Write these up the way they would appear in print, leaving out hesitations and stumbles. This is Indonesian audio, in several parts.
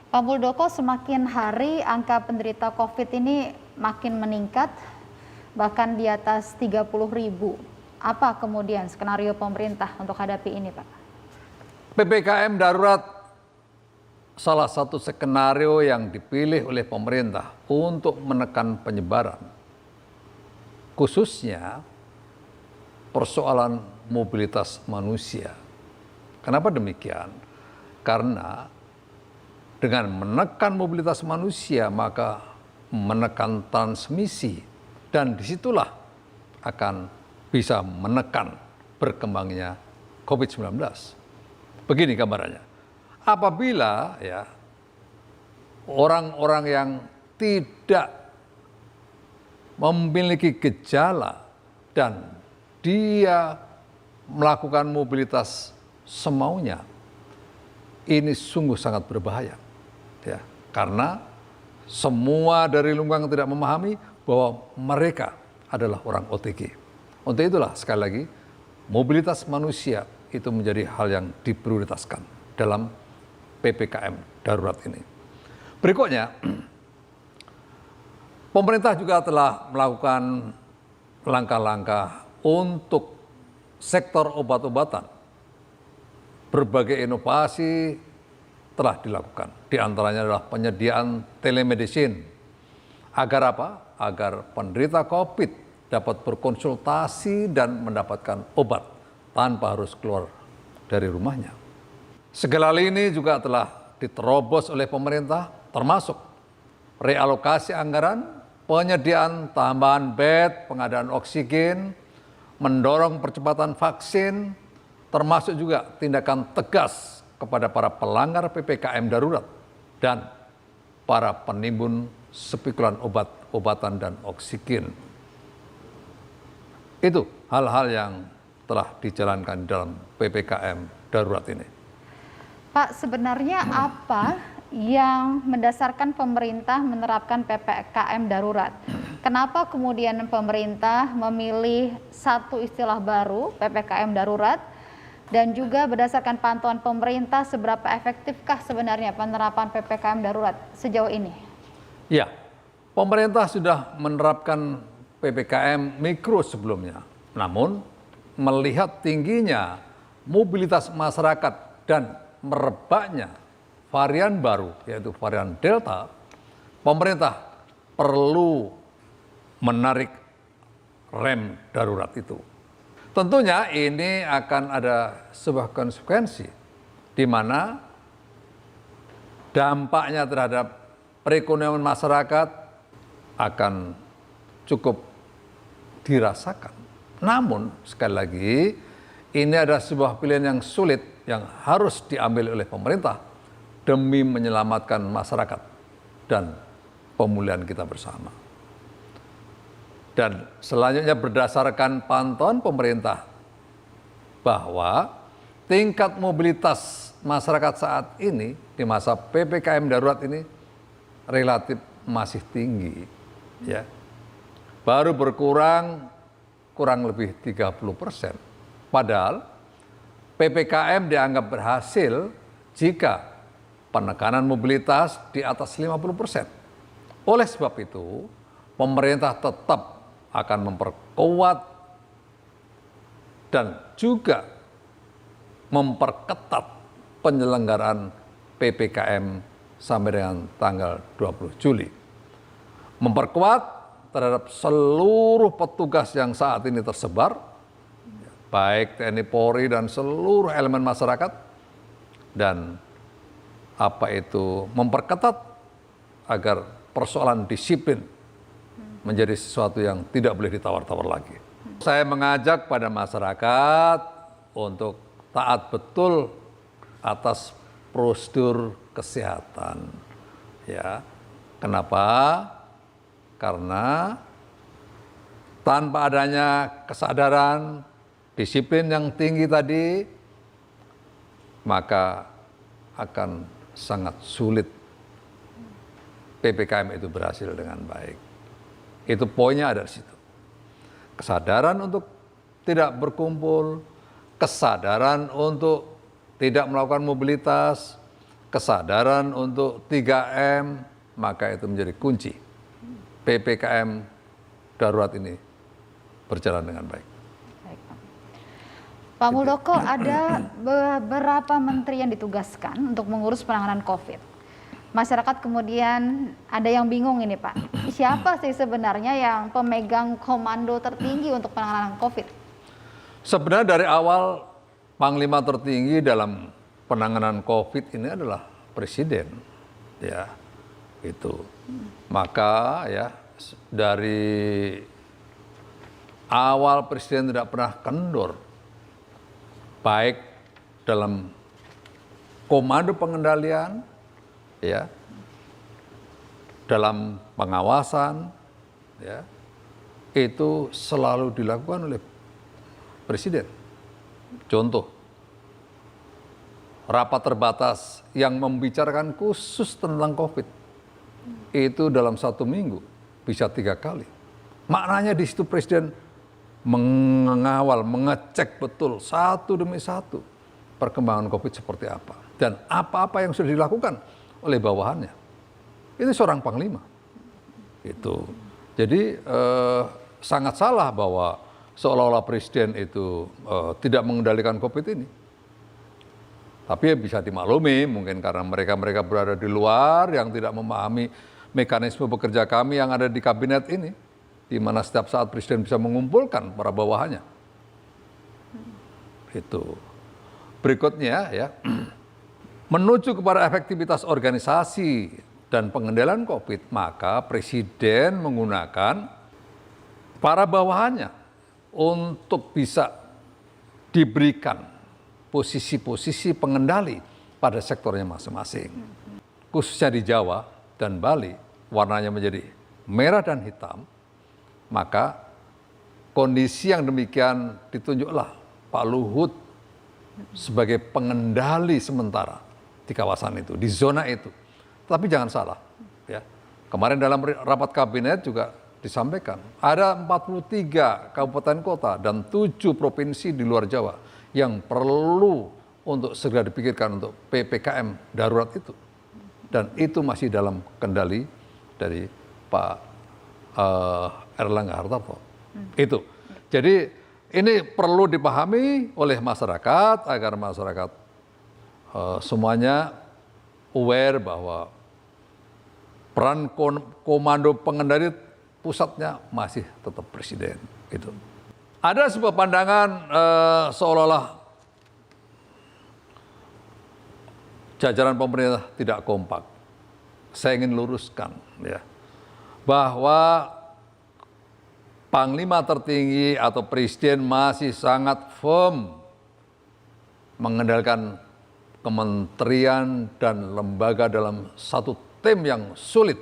Pak Muldoko, semakin hari angka penderita COVID ini makin meningkat, bahkan di atas 30.000. Apa kemudian skenario pemerintah untuk hadapi ini, Pak? PPKM darurat salah satu skenario yang dipilih oleh pemerintah untuk menekan penyebaran, khususnya persoalan mobilitas manusia. Kenapa demikian? Karena dengan menekan mobilitas manusia, maka menekan transmisi, dan disitulah akan bisa menekan berkembangnya COVID-19. Begini gambarannya, apabila orang-orang yang tidak memiliki gejala dan dia melakukan mobilitas semaunya, ini sungguh sangat berbahaya. Karena semua dari lingkungan tidak memahami bahwa mereka adalah orang OTG. Untuk itulah sekali lagi mobilitas manusia itu menjadi hal yang diprioritaskan dalam PPKM darurat ini. Berikutnya, pemerintah juga telah melakukan langkah-langkah untuk sektor obat-obatan. Berbagai inovasi telah dilakukan. Di antaranya adalah penyediaan telemedicine. Agar apa? Agar penderita COVID dapat berkonsultasi dan mendapatkan obat tanpa harus keluar dari rumahnya. Segala hal ini juga telah diterobos oleh pemerintah, termasuk realokasi anggaran, penyediaan tambahan bed, pengadaan oksigen, mendorong percepatan vaksin, termasuk juga tindakan tegas kepada para pelanggar PPKM darurat dan para penimbun spekulan obat-obatan dan oksigen. Itu hal-hal yang telah dijalankan dalam PPKM darurat ini. Pak, sebenarnya apa yang mendasarkan pemerintah menerapkan PPKM darurat? Kenapa kemudian pemerintah memilih satu istilah baru, PPKM darurat? Dan juga berdasarkan pantauan pemerintah, seberapa efektifkah sebenarnya penerapan PPKM darurat sejauh ini? Ya, pemerintah sudah menerapkan PPKM mikro sebelumnya. Namun, melihat tingginya mobilitas masyarakat dan merebaknya varian baru, yaitu varian Delta, pemerintah perlu menarik rem darurat itu. Tentunya ini akan ada sebuah konsekuensi di mana dampaknya terhadap perekonomian masyarakat akan cukup dirasakan. Namun sekali lagi ini adalah sebuah pilihan yang sulit yang harus diambil oleh pemerintah demi menyelamatkan masyarakat dan pemulihan kita bersama. Dan selanjutnya berdasarkan pantauan pemerintah bahwa tingkat mobilitas masyarakat saat ini di masa PPKM darurat ini relatif masih tinggi. Baru berkurang kurang lebih 30%. Padahal PPKM dianggap berhasil jika penekanan mobilitas di atas 50%. Oleh sebab itu, pemerintah tetap akan memperkuat dan juga memperketat penyelenggaraan PPKM sampai dengan tanggal 20 Juli. Memperkuat terhadap seluruh petugas yang saat ini tersebar, baik TNI Polri dan seluruh elemen masyarakat, dan memperketat agar persoalan disiplin menjadi sesuatu yang tidak boleh ditawar-tawar lagi. Saya mengajak pada masyarakat untuk taat betul atas prosedur kesehatan. Kenapa? Karena tanpa adanya kesadaran, disiplin yang tinggi tadi, maka akan sangat sulit PPKM itu berhasil dengan baik. Itu poinnya ada di situ. Kesadaran untuk tidak berkumpul, kesadaran untuk tidak melakukan mobilitas, kesadaran untuk 3M, maka itu menjadi kunci. PPKM darurat ini berjalan dengan baik. Baik, Pak. Pak Muldoko, ada beberapa menteri yang ditugaskan untuk mengurus penanganan COVID. Masyarakat kemudian ada yang bingung ini, Pak. Siapa sih sebenarnya yang pemegang komando tertinggi untuk penanganan COVID? Sebenarnya dari awal Panglima tertinggi dalam penanganan COVID ini adalah Presiden, ya, itu. Maka ya dari awal Presiden tidak pernah kendor, baik dalam komando pengendalian, ya, dalam pengawasan, ya, itu selalu dilakukan oleh Presiden. Contoh, rapat terbatas yang membicarakan khusus tentang COVID itu dalam 1 minggu bisa 3 kali. Maknanya di situ Presiden mengawal, mengecek betul satu demi satu perkembangan COVID seperti apa dan apa-apa yang sudah dilakukan oleh bawahannya. Ini seorang panglima. Itu. Jadi sangat salah bahwa seolah-olah Presiden itu tidak mengendalikan COVID ini. Tapi ya bisa dimaklumi, mungkin karena mereka berada di luar yang tidak memahami mekanisme bekerja kami yang ada di kabinet ini, di mana setiap saat Presiden bisa mengumpulkan para bawahannya. Itu. Berikutnya ya, menuju kepada efektivitas organisasi dan pengendalian COVID, maka Presiden menggunakan para bawahannya untuk bisa diberikan posisi-posisi pengendali pada sektornya masing-masing. Khususnya di Jawa dan Bali, warnanya menjadi merah dan hitam, maka kondisi yang demikian ditunjuklah Pak Luhut sebagai pengendali sementara di kawasan itu, di zona itu. Tapi jangan salah, ya. Kemarin dalam rapat kabinet juga disampaikan, ada 43 kabupaten kota dan 7 provinsi di luar Jawa yang perlu untuk segera dipikirkan untuk PPKM darurat itu. Dan itu masih dalam kendali dari Pak Erlangga Hartarto. Itu. Jadi ini perlu dipahami oleh masyarakat agar masyarakat semuanya aware bahwa peran komando pengendali pusatnya masih tetap Presiden. Gitu. Ada sebuah pandangan seolah-olah jajaran pemerintah tidak kompak. Saya ingin luruskan ya, bahwa Panglima tertinggi atau Presiden masih sangat firm mengendalikan kementerian dan lembaga dalam satu tim yang sulit.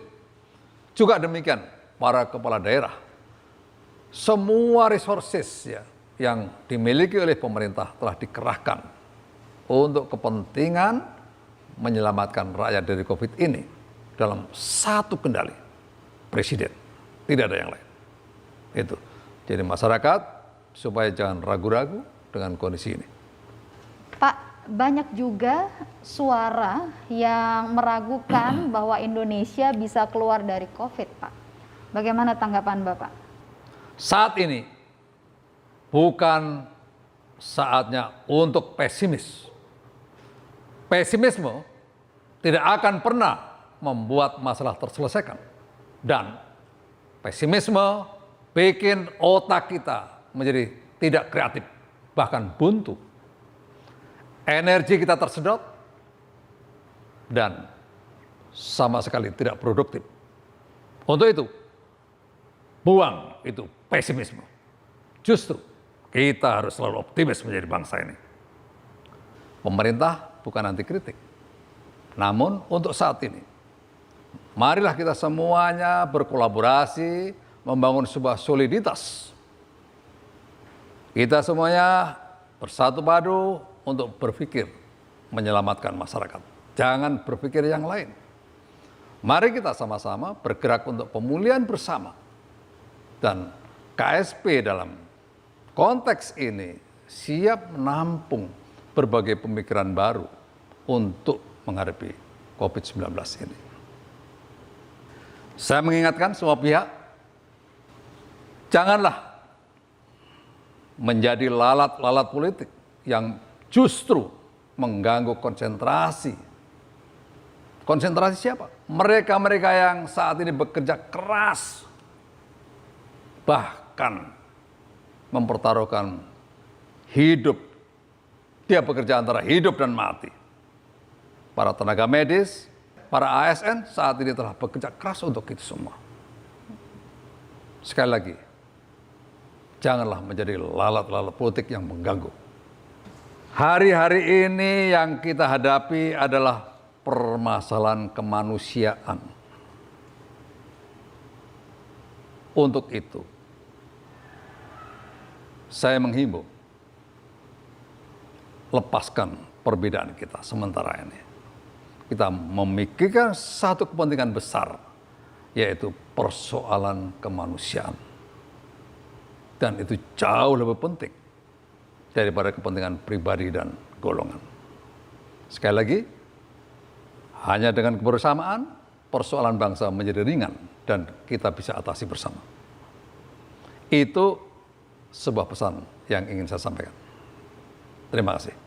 Juga demikian para kepala daerah. Semua resources ya, yang dimiliki oleh pemerintah telah dikerahkan untuk kepentingan menyelamatkan rakyat dari COVID ini dalam satu kendali, Presiden. Tidak ada yang lain. Itu. Jadi masyarakat supaya jangan ragu-ragu dengan kondisi ini. Pak, banyak juga suara yang meragukan bahwa Indonesia bisa keluar dari COVID, Pak. Bagaimana tanggapan Bapak? Saat ini bukan saatnya untuk pesimis. Pesimisme tidak akan pernah membuat masalah terselesaikan. Dan pesimisme bikin otak kita menjadi tidak kreatif, bahkan buntu. Energi kita tersedot dan sama sekali tidak produktif. Untuk itu, buang itu pesimisme. Justru kita harus selalu optimis menjadi bangsa ini. Pemerintah bukan anti kritik. Namun untuk saat ini, marilah kita semuanya berkolaborasi, membangun sebuah soliditas. Kita semuanya bersatu padu untuk berpikir menyelamatkan masyarakat. Jangan berpikir yang lain. Mari kita sama-sama bergerak untuk pemulihan bersama. Dan KSP dalam konteks ini siap menampung berbagai pemikiran baru untuk menghadapi COVID-19 ini. Saya mengingatkan semua pihak, janganlah menjadi lalat-lalat politik yang justru mengganggu konsentrasi. Konsentrasi siapa? Mereka-mereka yang saat ini bekerja keras, bahkan mempertaruhkan hidup. Dia bekerja antara hidup dan mati. Para tenaga medis, para ASN saat ini telah bekerja keras untuk itu semua. Sekali lagi, janganlah menjadi lalat-lalat politik yang mengganggu. Hari-hari ini yang kita hadapi adalah permasalahan kemanusiaan. Untuk itu, saya menghimbau, lepaskan perbedaan kita sementara ini. Kita memikirkan satu kepentingan besar, yaitu persoalan kemanusiaan. Dan itu jauh lebih penting daripada kepentingan pribadi dan golongan. Sekali lagi, hanya dengan kebersamaan, persoalan bangsa menjadi ringan dan kita bisa atasi bersama. Itu sebuah pesan yang ingin saya sampaikan. Terima kasih.